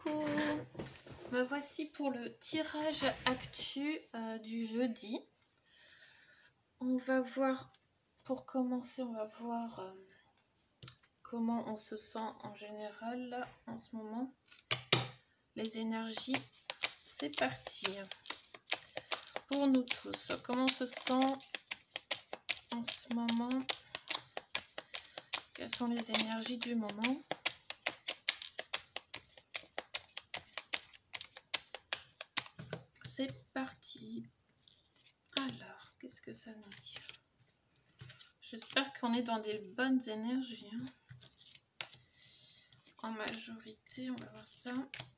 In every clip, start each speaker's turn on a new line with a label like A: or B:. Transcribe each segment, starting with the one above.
A: Coucou, me voici pour le tirage actu du jeudi. On va voir, pour commencer, on va voir comment on se sent en général là, en ce moment. Les énergies, c'est parti. Pour nous tous, comment on se sent en ce moment? Quelles sont les énergies du moment? C'est parti. Alors, qu'est-ce que ça nous dit? J'espère qu'on est dans des bonnes énergies. Hein. En majorité, on va voir ça.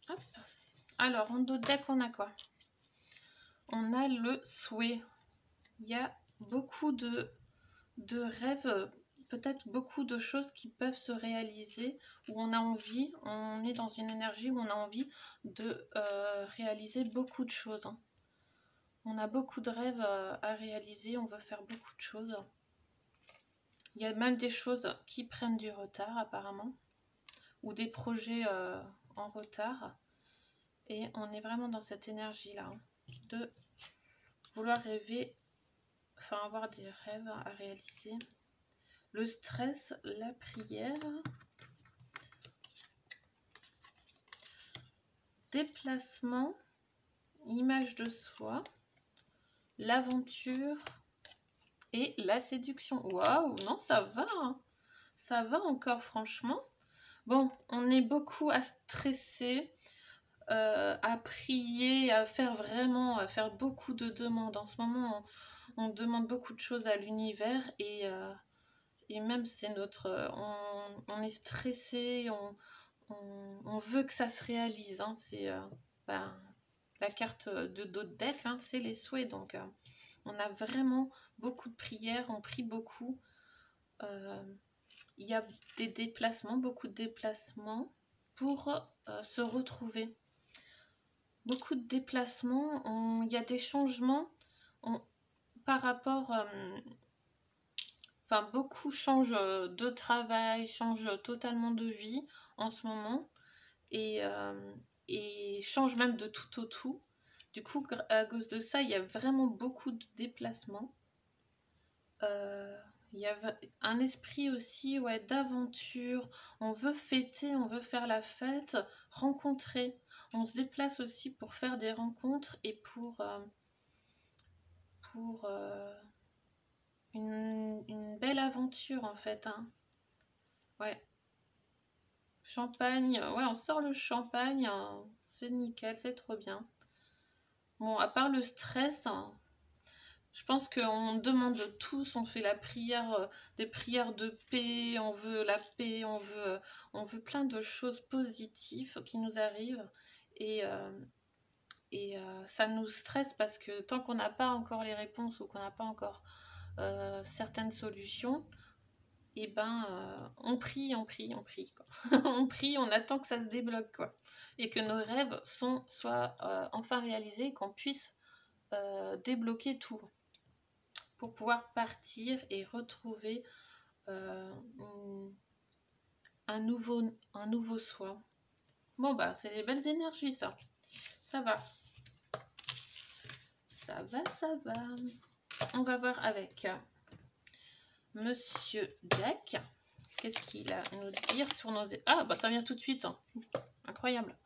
A: Hop. Alors, en dos de deck, on a quoi? On a le souhait. Il y a beaucoup de rêves, peut-être beaucoup de choses qui peuvent se réaliser, où on a envie, on est dans une énergie où on a envie de réaliser beaucoup de choses. Hein. On a beaucoup de rêves à réaliser, on veut faire beaucoup de choses. Il y a même des choses qui prennent du retard apparemment, ou des projets en retard. Et on est vraiment dans cette énergie-là, hein, de vouloir rêver, enfin avoir des rêves à réaliser. Le stress, la prière, déplacement, image de soi, l'aventure et la séduction. Waouh, non, ça va, hein. Ça va encore, franchement. Bon, on est beaucoup à stresser, à prier, à faire beaucoup de demandes. En ce moment, on demande beaucoup de choses à l'univers et même c'est notre... on est stressé, on veut que ça se réalise. Hein. C'est la carte de d'autres decks, hein, c'est les souhaits. Donc, on a vraiment beaucoup de prières, on prie beaucoup. Il y a des déplacements, beaucoup de déplacements pour se retrouver. Beaucoup de déplacements, il y a des changements par rapport... Enfin, beaucoup changent de travail, changent totalement de vie en ce moment. Et changent même de tout au tout. Du coup, à cause de ça, il y a vraiment beaucoup de déplacements. Il y a un esprit aussi, ouais, d'aventure. On veut fêter, on veut faire la fête, rencontrer. On se déplace aussi pour faire des rencontres et pour une belle aventure en fait. Hein. Ouais. Champagne, ouais, on sort le champagne, hein. C'est nickel, c'est trop bien. Bon, à part le stress, hein, je pense qu'on demande tous, on fait la prière, des prières de paix, on veut la paix, on veut plein de choses positives qui nous arrivent. Et ça nous stresse parce que tant qu'on n'a pas encore les réponses ou qu'on n'a pas encore certaines solutions, et on prie, on prie, on prie. Quoi. On prie, on attend que ça se débloque, quoi. Et que nos rêves soient enfin réalisés et qu'on puisse débloquer tout pour pouvoir partir et retrouver un nouveau soi. Bon, c'est les belles énergies, ça. Ça va. Ça va, ça va. On va voir avec Monsieur Jack. Qu'est-ce qu'il a à nous dire sur nos... Ah, ça vient tout de suite. Hein. Incroyable.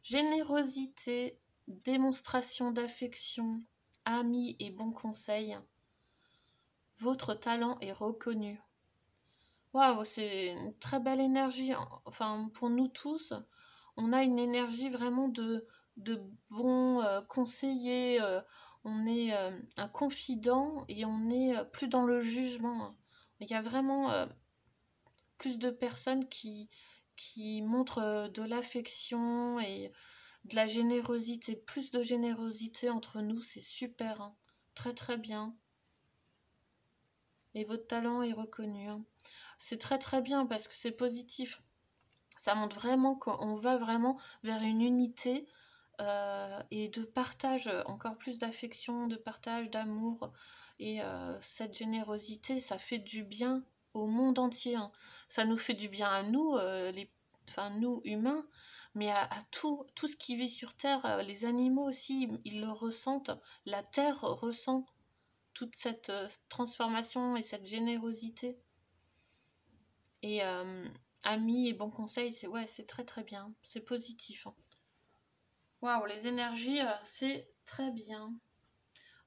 A: Générosité, démonstration d'affection, amis et bons conseils. Votre talent est reconnu. Waouh, c'est une très belle énergie. Enfin, pour nous tous, on a une énergie vraiment de bons conseillers. On est un confident et on n'est plus dans le jugement. Il y a vraiment plus de personnes qui montrent de l'affection et de la générosité. Plus de générosité entre nous, c'est super. Hein. Très très bien. Et votre talent est reconnu. Hein. C'est très très bien parce que c'est positif. Ça montre vraiment qu'on va vraiment vers une unité et de partage, encore plus d'affection, de partage, d'amour. Et cette générosité, ça fait du bien au monde entier. Hein. Ça nous fait du bien à nous, enfin nous humains, mais à tout ce qui vit sur Terre, les animaux aussi, ils le ressentent, la Terre ressent toute cette transformation et cette générosité. Et amis et bons conseils, c'est ouais, c'est très très bien, c'est positif. Hein. Waouh, les énergies, c'est très bien.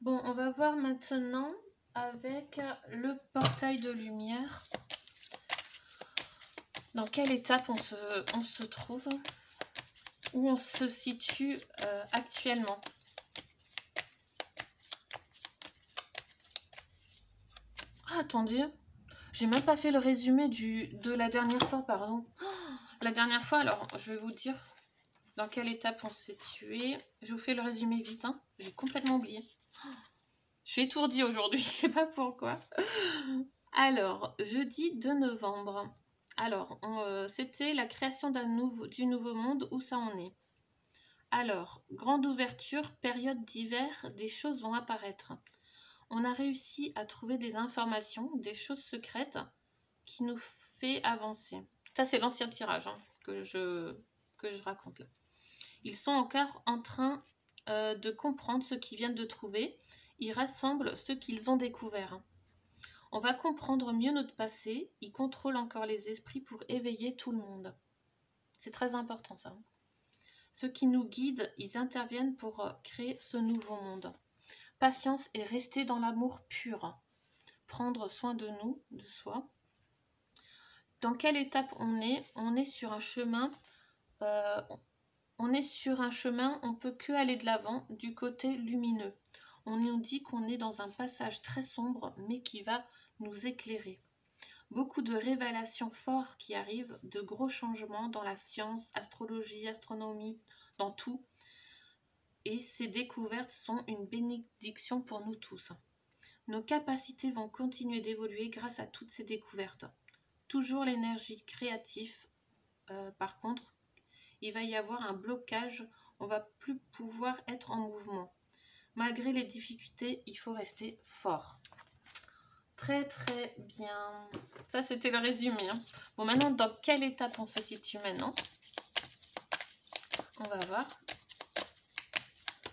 A: Bon, on va voir maintenant avec le portail de lumière. Dans quelle étape on se trouve, où on se situe actuellement. Ah, attendez, j'ai même pas fait le résumé de la dernière fois, pardon. La dernière fois, alors, je vais vous dire dans quelle étape on s'est situé. Je vous fais le résumé vite, hein. J'ai complètement oublié. Je suis étourdie aujourd'hui, je sais pas pourquoi. Alors, jeudi 2 novembre. Alors, c'était la création du nouveau monde, où ça en est. Alors, grande ouverture, période d'hiver, des choses vont apparaître. On a réussi à trouver des informations, des choses secrètes qui nous fait avancer. Ça, c'est l'ancien tirage hein, que je raconte là. Ils sont encore en train de comprendre ce qu'ils viennent de trouver. Ils rassemblent ce qu'ils ont découvert. On va comprendre mieux notre passé. Ils contrôlent encore les esprits pour éveiller tout le monde. C'est très important ça. Ceux qui nous guident, ils interviennent pour créer ce nouveau monde. Patience et rester dans l'amour pur. Prendre soin de nous, de soi. Dans quelle étape on est? On est sur un chemin. On peut que aller de l'avant, du côté lumineux. On nous dit qu'on est dans un passage très sombre, mais qui va nous éclairer. Beaucoup de révélations fortes qui arrivent, de gros changements dans la science, astrologie, astronomie, dans tout. Et ces découvertes sont une bénédiction pour nous tous. Nos capacités vont continuer d'évoluer grâce à toutes ces découvertes. Toujours l'énergie créative, par contre, il va y avoir un blocage, on va plus pouvoir être en mouvement. Malgré les difficultés, il faut rester fort. Très très bien. Ça c'était le résumé. Hein. Bon maintenant, dans quelle étape on se situe maintenant? On va voir.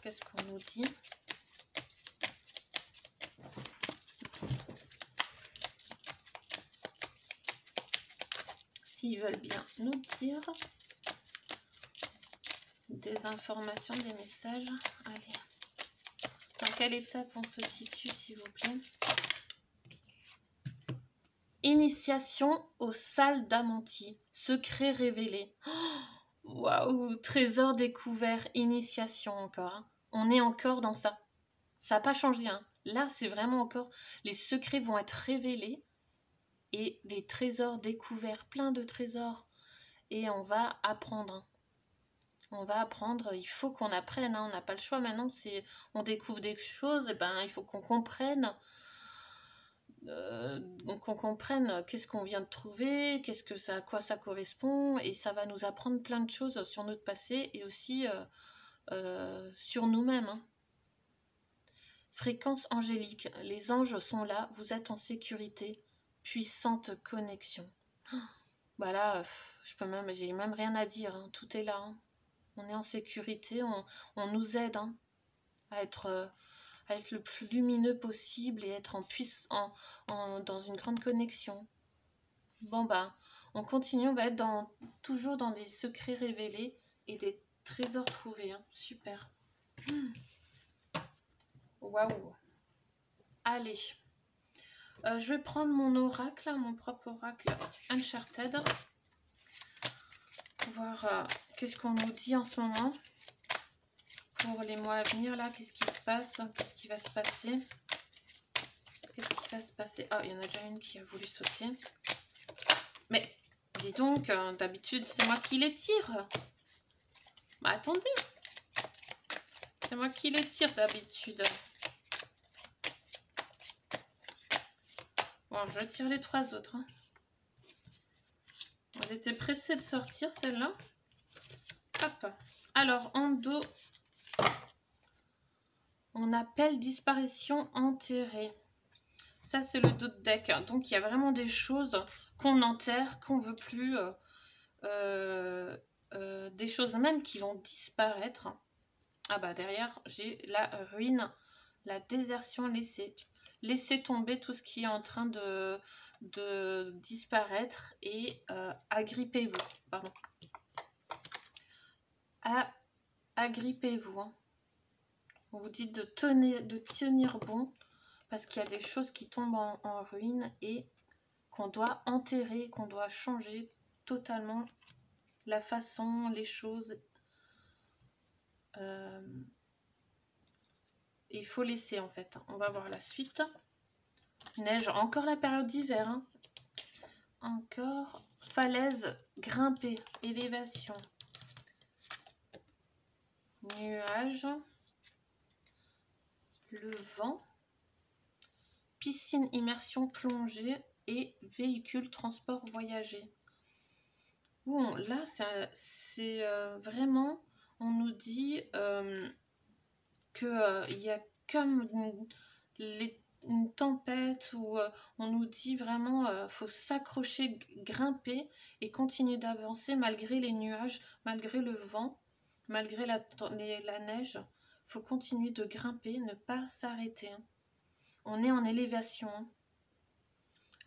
A: Qu'est-ce qu'on nous dit? S'ils veulent bien nous dire des informations, des messages. Allez. Dans quelle étape on se situe, s'il vous plaît? Initiation aux salles d'Amanti. Secret révélé. Waouh, trésor découvert, initiation encore. Hein. On est encore dans ça. Ça n'a pas changé. Hein. Là, c'est vraiment encore... Les secrets vont être révélés et des trésors découverts, plein de trésors. Et on va apprendre. Hein. On va apprendre, il faut qu'on apprenne. Hein. On n'a pas le choix maintenant. On découvre des choses, et ben, il faut qu'on comprenne. Qu'on comprenne qu'est-ce qu'on vient de trouver, à quoi ça correspond, et ça va nous apprendre plein de choses sur notre passé et aussi sur nous-mêmes. Hein. Fréquence angélique, les anges sont là, vous êtes en sécurité, puissante connexion. Bah là, j'ai même rien à dire, hein. Tout est là. Hein. On est en sécurité, on nous aide hein, à être le plus lumineux possible et être dans une grande connexion. Bon bah, on continue, on va être toujours dans des secrets révélés et des trésors trouvés. Hein. Super. Waouh. Allez. Je vais prendre mon oracle, mon propre oracle Uncharted. Voir qu'est-ce qu'on nous dit en ce moment. Pour les mois à venir, là, qu'est-ce qui se passe? Qu'est-ce qui va se passer? Qu'est-ce qui va se passer? Ah, il y en a déjà une qui a voulu sauter. Mais, dis donc, d'habitude, c'est moi qui les tire. Bah, attendez. C'est moi qui les tire d'habitude. Bon, je tire les trois autres. Hein. Elle était pressée de sortir, celle-là. Hop. Alors, en dos... On appelle disparition enterrée. Ça, c'est le dos de deck. Donc, il y a vraiment des choses qu'on enterre, qu'on ne veut plus. des choses même qui vont disparaître. Ah bah derrière, j'ai la ruine, la désertion laissée. Laissez tomber tout ce qui est en train de disparaître et agrippez-vous. Pardon. Agrippez-vous. Hein. On vous dit de tenir bon parce qu'il y a des choses qui tombent en ruine et qu'on doit enterrer, qu'on doit changer totalement la façon, les choses. Il faut laisser en fait. On va voir la suite. Neige, encore la période d'hiver. Hein. Encore falaise, grimper, élévation. Nuages. Le vent. Piscine, immersion, plongée et véhicule, transport, voyager. Bon, là, c'est vraiment, on nous dit qu'il y a comme une tempête où on nous dit vraiment faut s'accrocher, grimper et continuer d'avancer malgré les nuages, malgré le vent, malgré la neige. Faut continuer de grimper, ne pas s'arrêter. Hein. On est en élévation. Hein.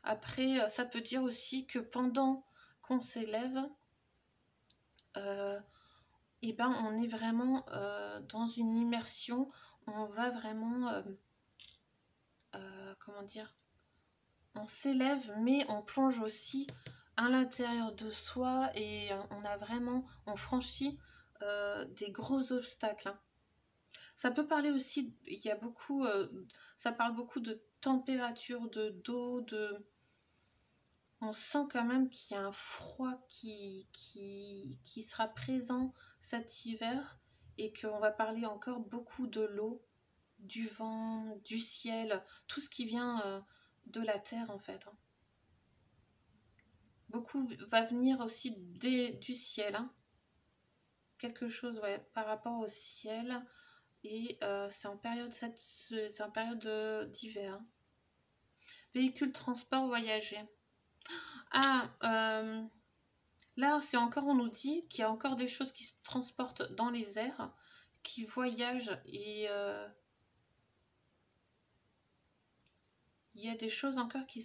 A: Après, ça peut dire aussi que pendant qu'on s'élève, et ben on est vraiment dans une immersion. On va vraiment comment dire, on s'élève mais on plonge aussi à l'intérieur de soi et on franchit des gros obstacles. Hein. Ça peut parler aussi, il y a beaucoup, ça parle beaucoup de température, d'eau, on sent quand même qu'il y a un froid qui sera présent cet hiver et qu'on va parler encore beaucoup de l'eau, du vent, du ciel, tout ce qui vient de la terre en fait. Hein. Beaucoup va venir aussi du ciel. Hein. Quelque chose par rapport au ciel et c'est en période d'hiver. Hein. Véhicule, transport, voyager. Ah, là, c'est encore, on nous dit qu'il y a encore des choses qui se transportent dans les airs, qui voyagent et il y a des choses encore qui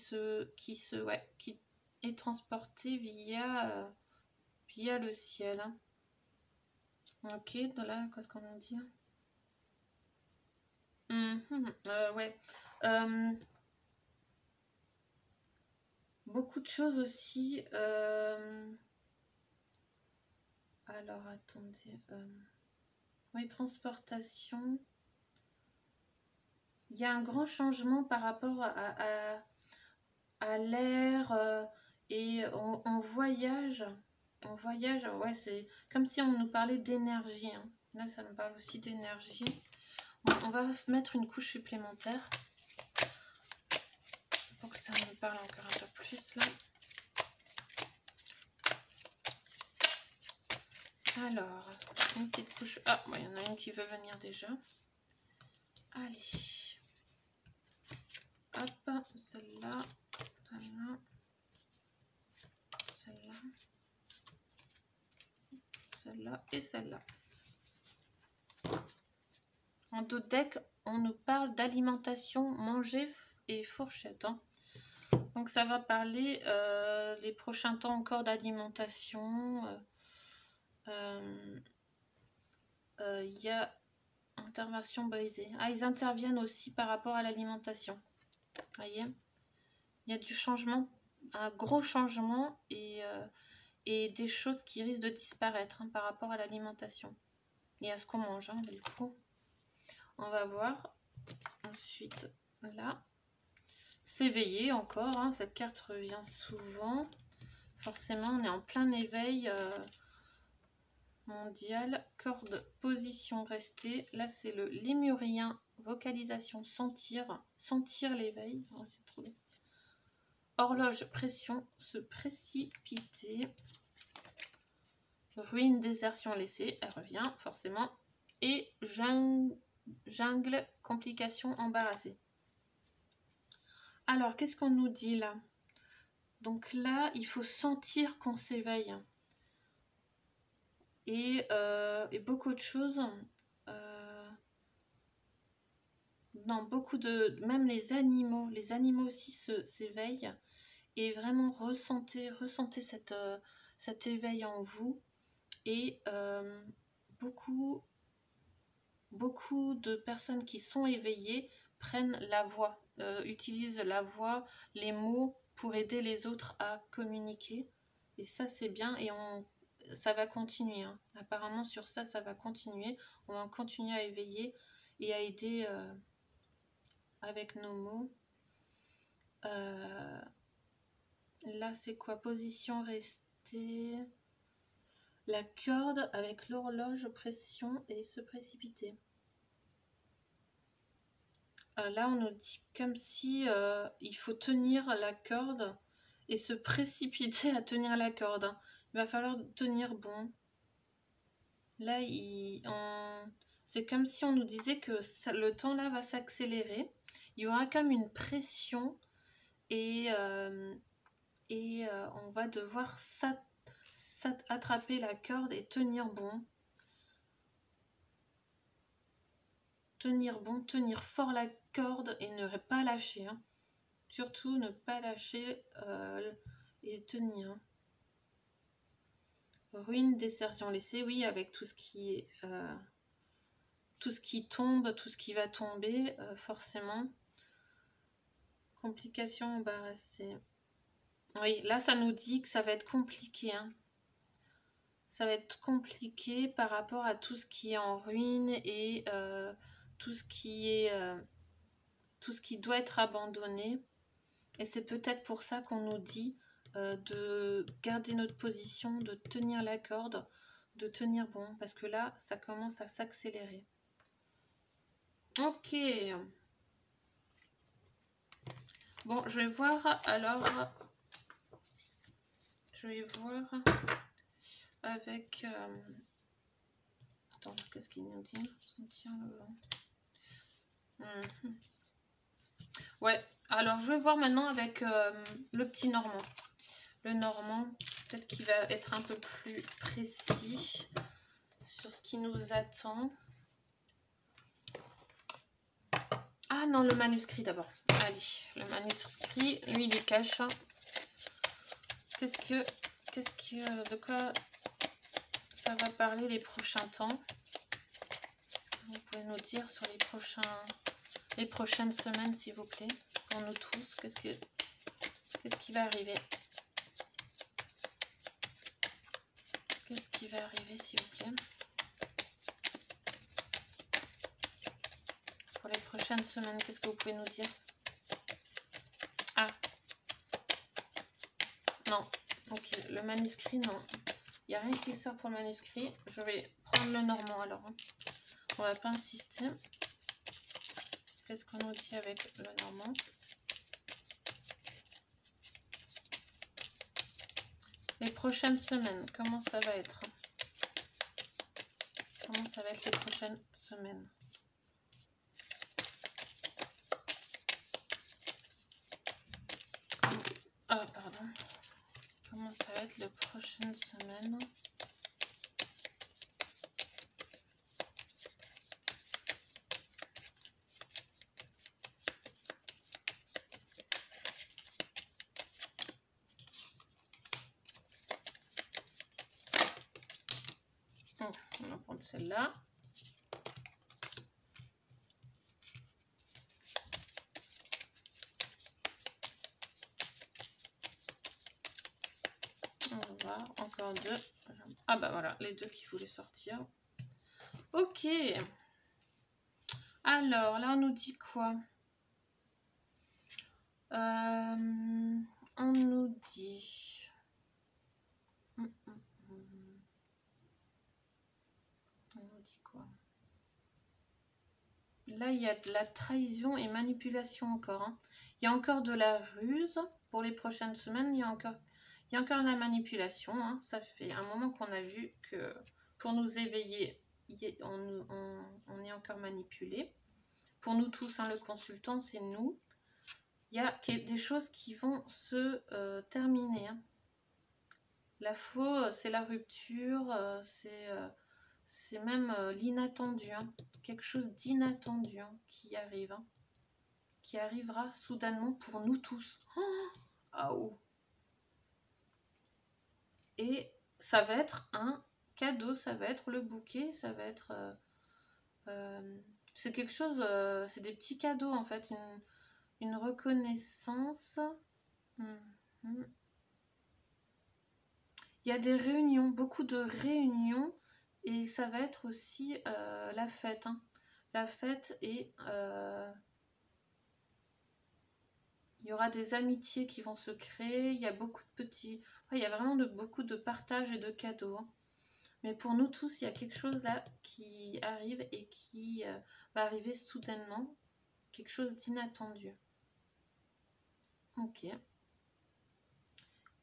A: est transportée via le ciel. Hein. Ok, donc là, qu'est-ce qu'on nous dit? Ouais. Beaucoup de choses aussi. Alors, attendez. Oui, transportation. Il y a un grand changement par rapport à l'air et on voyage. On voyage, ouais, c'est comme si on nous parlait d'énergie. Hein. Là, ça nous parle aussi d'énergie. Bon, on va mettre une couche supplémentaire pour que ça nous parle encore un peu plus là. Alors, une petite couche. Ah, il y en a une qui veut venir déjà. Allez. Hop, celle-là. Voilà. Celle-là. Celle-là et celle-là. En dos de deck, on nous parle d'alimentation, manger et fourchette. Hein. Donc ça va parler les prochains temps encore d'alimentation. Il y a intervention brisée. Ah, ils interviennent aussi par rapport à l'alimentation. Voyez, il y a du changement, un gros changement et des choses qui risquent de disparaître par rapport à l'alimentation et à ce qu'on mange. Hein, du coup, on va voir ensuite là. S'éveiller encore, hein, cette carte revient souvent. Forcément, on est en plein éveil mondial. Corde, position, rester. Là, c'est le lémurien, vocalisation, sentir l'éveil. Oh, c'est trop bien. Horloge, pression, se précipiter. Ruine, désertion, laissée. Elle revient, forcément. Et jungle, complication, embarrassée. Alors, qu'est-ce qu'on nous dit là? Donc là, il faut sentir qu'on s'éveille. et beaucoup de choses. Non, beaucoup de... Même les animaux aussi s'éveillent. Et vraiment ressentez cet éveil en vous. Et beaucoup de personnes qui sont éveillées prennent la voix, utilisent la voix, les mots pour aider les autres à communiquer. Et ça, c'est bien. Et ça va continuer. Hein. Apparemment, sur ça, ça va continuer. On va continuer à éveiller et à aider avec nos mots. Là, c'est quoi? Position restée. La corde avec l'horloge, pression et se précipiter. Là, on nous dit comme si il faut tenir la corde et se précipiter à tenir la corde. Il va falloir tenir bon. Là, c'est comme si on nous disait que le temps là va s'accélérer. Il y aura comme une pression et on va devoir attraper la corde et tenir bon. Tenir bon, tenir fort la corde et ne pas lâcher. Hein. Surtout ne pas lâcher et tenir. Ruine, désertion laissée, oui, avec tout ce qui est tout ce qui tombe, tout ce qui va tomber, forcément. Complications embarrassées. Oui, là ça nous dit que ça va être compliqué. Hein. Ça va être compliqué par rapport à tout ce qui est en ruine et tout ce qui doit être abandonné. Et c'est peut-être pour ça qu'on nous dit de garder notre position, de tenir la corde, de tenir bon. Parce que là, ça commence à s'accélérer. Ok. Bon, je vais voir alors. Je vais voir avec... Attends, qu'est-ce qu'il nous dit? Ouais, alors je vais voir maintenant avec le petit Normand. Le Normand, peut-être qu'il va être un peu plus précis sur ce qui nous attend. Ah non, le manuscrit d'abord. Allez, le manuscrit, lui il est cache. De quoi ça va parler les prochains temps? Est-ce que vous pouvez nous dire sur les prochaines semaines, s'il vous plaît, pour nous tous, qu'est-ce qui va arriver? Qu'est-ce qui va arriver, s'il vous plaît? Pour les prochaines semaines, qu'est-ce que vous pouvez nous dire? Ah. Non. Ok, le manuscrit, non. Il n'y a rien qui sort pour le manuscrit. Je vais prendre le Normand, alors. Hein. On va pas insister. Qu'est-ce qu'on nous dit avec le Normand? Les prochaines semaines, comment ça va être? Comment ça va être les prochaines semaines? Ah, pardon. Comment ça va être les prochaines semaines? On va prendre celle-là. On va encore deux. Ah bah voilà, les deux qui voulaient sortir. Ok. Alors, là, on nous dit quoi? On nous dit... On nous dit quoi? Là, il y a de la trahison et manipulation encore. Hein. Il y a encore de la ruse pour les prochaines semaines. Il y a encore de la manipulation. Hein. Ça fait un moment qu'on a vu que pour nous éveiller, on est encore manipulé. Pour nous tous, hein, le consultant, c'est nous. Il y a des choses qui vont se terminer. Hein. La faux, c'est la rupture, c'est même l'inattendu, hein. Quelque chose d'inattendu hein, qui arrive, hein, qui arrivera soudainement pour nous tous. Oh, ah, oh. Et ça va être un cadeau, ça va être le bouquet, ça va être... c'est quelque chose, c'est des petits cadeaux en fait, une reconnaissance. Il y a des réunions, beaucoup de réunions, et ça va être aussi la fête. Hein. La fête et il y aura des amitiés qui vont se créer, il y a beaucoup de petits... Ouais, il y a vraiment beaucoup de partage et de cadeaux. Hein. Mais pour nous tous, il y a quelque chose là qui arrive et qui va arriver soudainement. Quelque chose d'inattendu. Ok.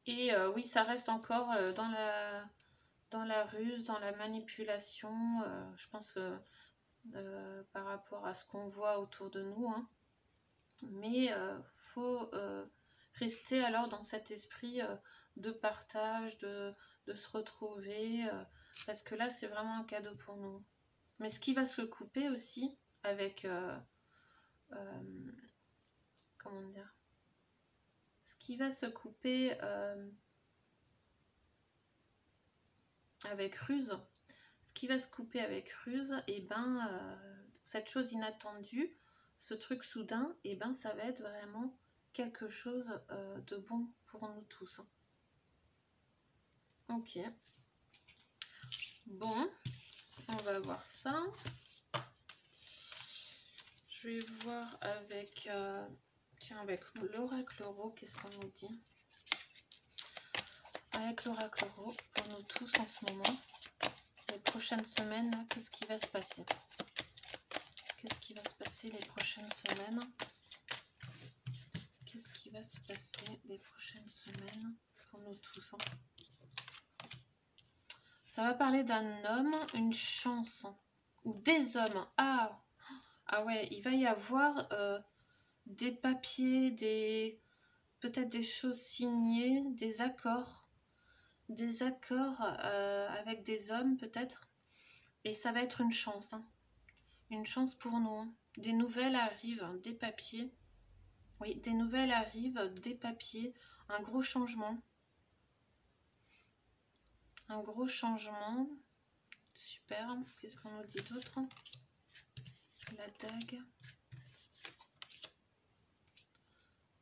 A: Et oui, ça reste encore dans la ruse, dans la manipulation. Je pense par rapport à ce qu'on voit autour de nous. Hein. Mais faut rester alors dans cet esprit de partage, de se retrouver. Parce que là, c'est vraiment un cadeau pour nous. Mais ce qui va se couper aussi avec... comment dire, ce qui va se couper avec ruse, ce qui va se couper avec ruse, et ben cette chose inattendue, ce truc soudain, et ben ça va être vraiment quelque chose de bon pour nous tous. Ok. Bon, on va voir ça. Je vais voir avec... tiens, avec l'oracle Oro, qu'est-ce qu'on nous dit? Avec l'oracle Oro, pour nous tous en ce moment, les prochaines semaines, qu'est-ce qui va se passer? Qu'est-ce qui va se passer les prochaines semaines? Qu'est-ce qui va se passer les prochaines semaines pour nous tous? Hein? Ça va parler d'un homme, une chance, ou des hommes. Ah, ah ouais, il va y avoir des papiers, peut-être des choses signées, des accords avec des hommes peut-être, et ça va être une chance, hein. Une chance pour nous. Hein. Des nouvelles arrivent, hein, des papiers. Oui, des nouvelles arrivent, des papiers, un gros changement. Un gros changement. Super. Qu'est-ce qu'on nous dit d'autre? La dague.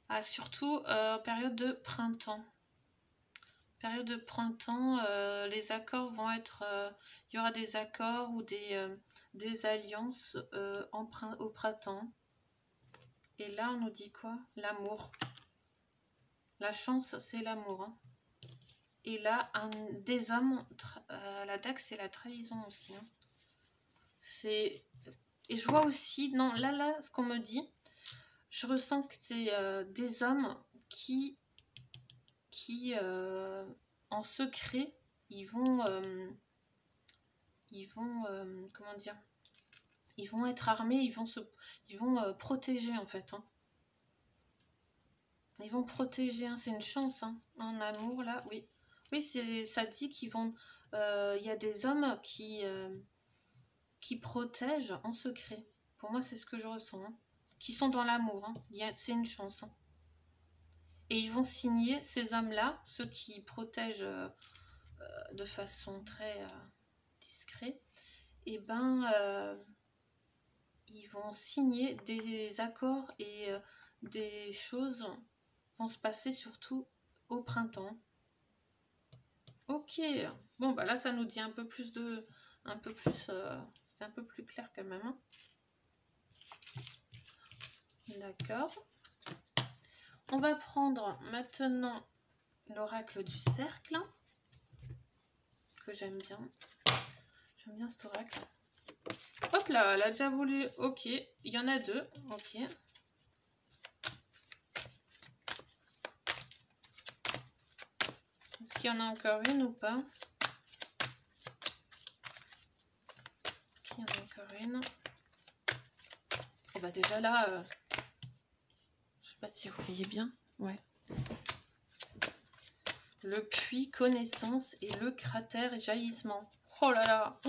A: Ah, surtout période de printemps. Période de printemps, les accords vont être... il y aura des accords ou des alliances au printemps. Et là, on nous dit quoi? L'amour. La chance, c'est l'amour. Hein. Et là, des hommes, la dague, c'est la trahison aussi. Hein. C'est... Et je vois aussi, non, là, ce qu'on me dit, je ressens que c'est des hommes qui en secret, ils vont comment dire, ils vont être armés, ils vont protéger en fait. Hein. Ils vont protéger, hein, c'est une chance hein, en amour là, oui. Oui, ça dit qu'ils vont, y a des hommes qui protègent en secret. Pour moi, c'est ce que je ressens. Hein. Qui sont dans l'amour, hein. C'est une chance. Hein. Et ils vont signer, ces hommes-là, ceux qui protègent de façon très discrète, et ben ils vont signer des accords et des choses vont se passer surtout au printemps. Ok, bon bah là ça nous dit un peu plus c'est un peu plus clair quand même. Hein. D'accord. On va prendre maintenant l'oracle du cercle, que j'aime bien. J'aime bien cet oracle. Hop là, elle a déjà voulu. Ok, il y en a deux. Ok. Est-ce qu'il y en a encore une ou pas? Est-ce qu'il y en a encore une? Oh bah déjà là, je sais pas si vous voyez bien. Ouais. Le puits connaissance et le cratère jaillissement. Oh là là.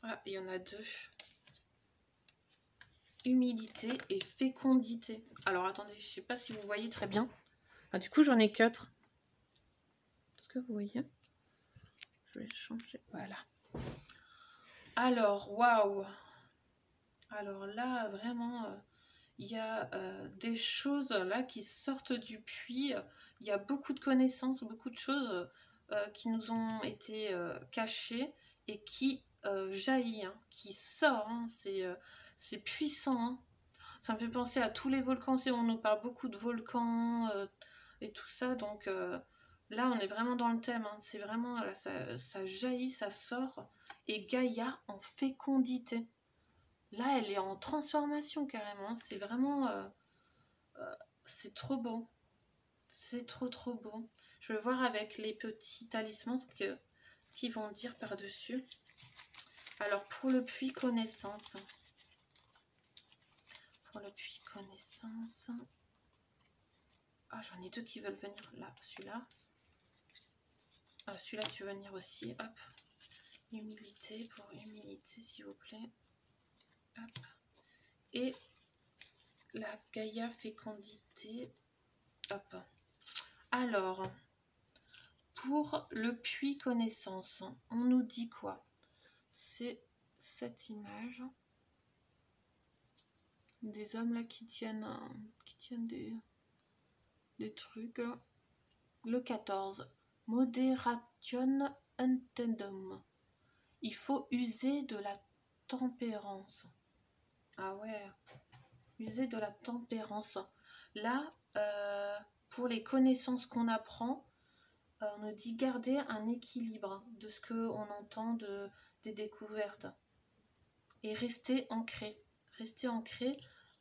A: Ah, il y en a deux. Humilité et fécondité. Alors attendez, je sais pas si vous voyez très bien. Ah, du coup j'en ai 4. Est-ce que vous voyez? Je vais changer. Voilà. Alors, waouh. Alors là, vraiment, il y a des choses là qui sortent du puits. Il y a beaucoup de connaissances, beaucoup de choses qui nous ont été cachées et qui jaillit, hein, qui sort. Hein, c'est puissant. Hein. Ça me fait penser à tous les volcans. On nous parle beaucoup de volcans et tout ça. Donc là, on est vraiment dans le thème. Hein. C'est vraiment, là, ça jaillit, ça sort. Et Gaïa en fécondité. Là, elle est en transformation carrément. C'est vraiment... c'est trop beau. C'est trop beau. Je vais voir avec les petits talismans ce qu'ils vont dire par-dessus. Alors, pour le puits connaissance. Pour le puits connaissance. Ah, j'en ai deux qui veulent venir là. Celui-là. Ah, celui-là, tu veux venir aussi. Hop. Humilité, pour humilité, s'il vous plaît. Hop. Et la Gaïa fécondité. Hop. Alors, pour le puits connaissance, on nous dit quoi? C'est cette image des hommes là qui tiennent des trucs. Le 14. Moderation intendum. Il faut user de la tempérance. Ah ouais, user de la tempérance. Là, pour les connaissances qu'on apprend, on nous dit garder un équilibre de ce qu'on entend des découvertes. Et rester ancré. Rester ancré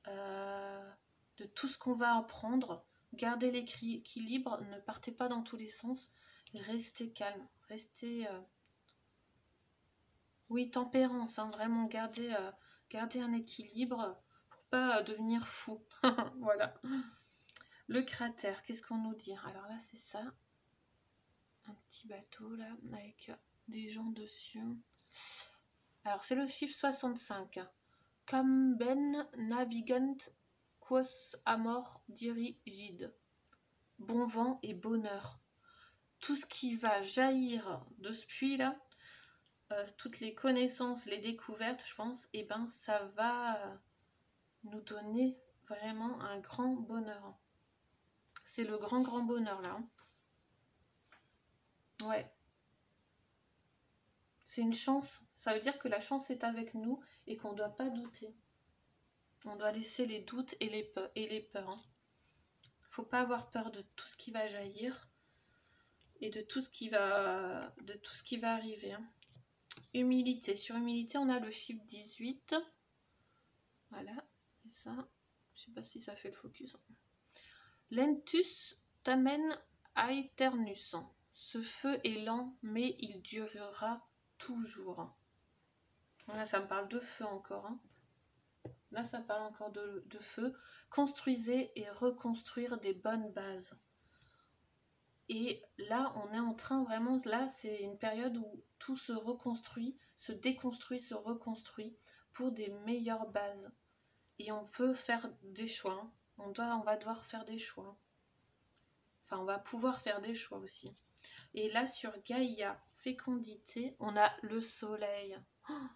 A: de tout ce qu'on va apprendre. Gardez l'équilibre, ne partez pas dans tous les sens. Restez calme. Restez... Oui, tempérance, hein, vraiment garder un équilibre pour pas devenir fou. Voilà. Le cratère, qu'est-ce qu'on nous dit? Alors là, c'est ça. Un petit bateau là, avec des gens dessus. Alors, c'est le chiffre 65. Camben navigant quos amor dirigid. Bon vent et bonheur. Tout ce qui va jaillir de ce puits-là, toutes les connaissances, les découvertes, je pense, et ben ça va nous donner vraiment un grand bonheur. C'est le grand bonheur là. Hein. Ouais. C'est une chance. Ça veut dire que la chance est avec nous et qu'on ne doit pas douter. On doit laisser les doutes et les peurs. Hein. Faut pas avoir peur de tout ce qui va jaillir et de tout ce qui va arriver. Hein. Humilité. Sur humilité, on a le chiffre 18. Voilà, c'est ça. Je sais pas si ça fait le focus. Lentus tamen aeternus. Ce feu est lent, mais il durera toujours. Là, ça me parle de feu encore. Hein. Là, ça parle encore de feu. Construisez et reconstruire des bonnes bases. Et là, on est en train vraiment, là, c'est une période où tout se reconstruit, se déconstruit, se reconstruit pour des meilleures bases. Et on peut faire des choix. On va devoir faire des choix. Enfin, on va pouvoir faire des choix aussi. Et là, sur Gaïa, fécondité, on a le soleil. Oh,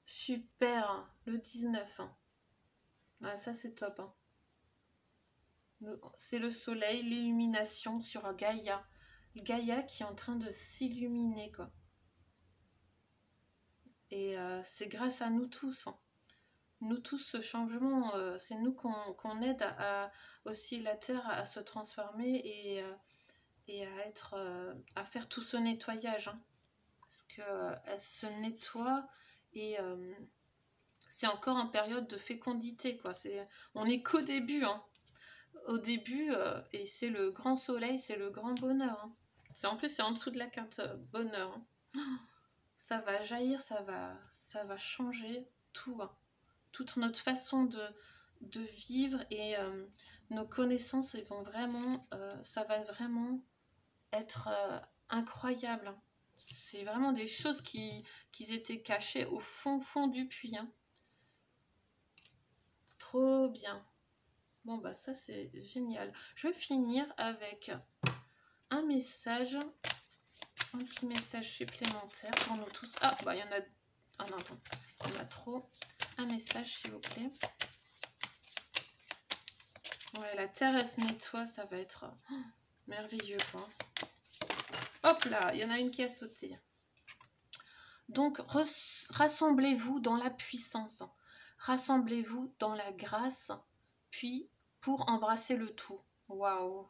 A: super, le 19. Ah, ça, c'est top. Hein. C'est le soleil, l'illumination sur Gaïa. Gaïa qui est en train de s'illuminer, quoi. Et c'est grâce à nous tous. Hein. Nous tous, ce changement, c'est nous qu'on aide aussi la Terre à se transformer et à faire tout ce nettoyage. Hein. Parce qu'elle se nettoie et c'est encore en période de fécondité. Quoi. On n'est qu'au début. Hein. Au début, et c'est le grand soleil, c'est le grand bonheur. Hein. En plus, c'est en dessous de la carte bonheur. Hein. Ça va jaillir, ça va changer tout. Hein. Toute notre façon de vivre et nos connaissances, elles vont vraiment, ça va vraiment être incroyable. C'est vraiment des choses qui étaient cachées au fond du puits. Hein. Trop bien. Bon, bah ça, c'est génial. Je vais finir avec un message, un petit message supplémentaire pour nous tous. Ah, bah il y en a... Ah non, attends. Il y en a trop. Un message, s'il vous plaît. Ouais, la terre, elle se nettoie, ça va être merveilleux, quoi. Hop là, il y en a une qui a sauté. Donc, rassemblez-vous dans la puissance. Rassemblez-vous dans la grâce, puis pour embrasser le tout. Waouh!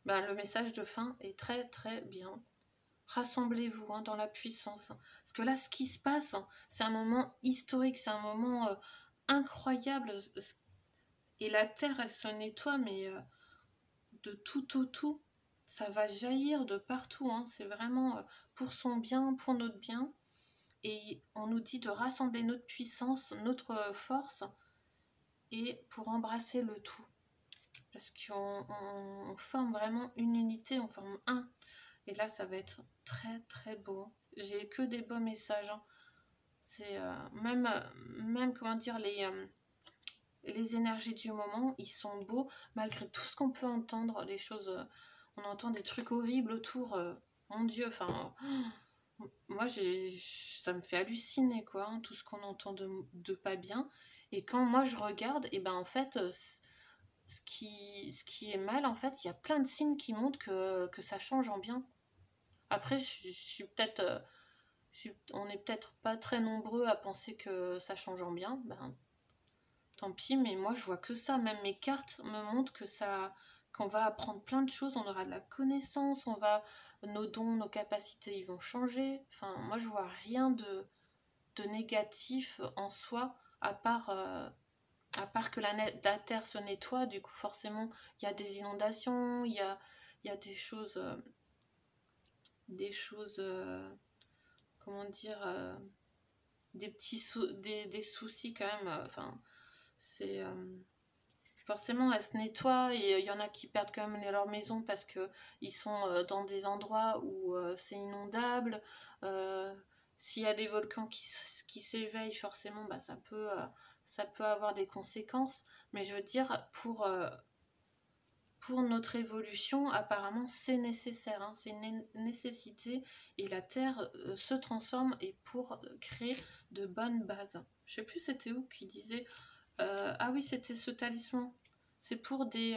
A: Ben, le message de fin est très très bien. Rassemblez-vous dans la puissance. Parce que là, ce qui se passe, c'est un moment historique, c'est un moment incroyable. Et la terre, elle se nettoie, mais de tout au tout. Ça va jaillir de partout. Hein. C'est vraiment pour son bien, pour notre bien. Et on nous dit de rassembler notre puissance, notre force, et pour embrasser le tout. Parce qu'on forme vraiment une unité, on forme un. Et là, ça va être très très beau. J'ai que des beaux messages. Hein. C'est même, comment dire, les énergies du moment, ils sont beaux, malgré tout ce qu'on peut entendre, les choses, on entend des trucs horribles autour, mon Dieu, enfin, moi, ça me fait halluciner, quoi, hein, tout ce qu'on entend de pas bien, et quand moi je regarde, et ben en fait, ce qui est mal, en fait, il y a plein de signes qui montrent que ça change en bien. Après, je suis peut-être, on n'est peut-être pas très nombreux à penser que ça change en bien, ben tant pis, mais moi je vois que ça. Même mes cartes me montrent que ça, qu'on va apprendre plein de choses, on aura de la connaissance, nos dons, nos capacités, ils vont changer. Enfin, moi je vois rien de négatif en soi, à part que la terre se nettoie. Du coup, forcément, il y a des inondations, il y a des choses, comment dire, des soucis quand même. Enfin, c'est forcément, elle se nettoie et il y en a qui perdent quand même leur maison parce qu'ils sont dans des endroits où c'est inondable. S'il y a des volcans qui s'éveillent, forcément, bah, ça peut avoir des conséquences. Mais je veux dire, pour notre évolution, apparemment, c'est nécessaire. Hein, c'est une nécessité et la Terre se transforme et pour créer de bonnes bases. Je sais plus c'était où qui disait... ah oui, c'était ce talisman. C'est pour des...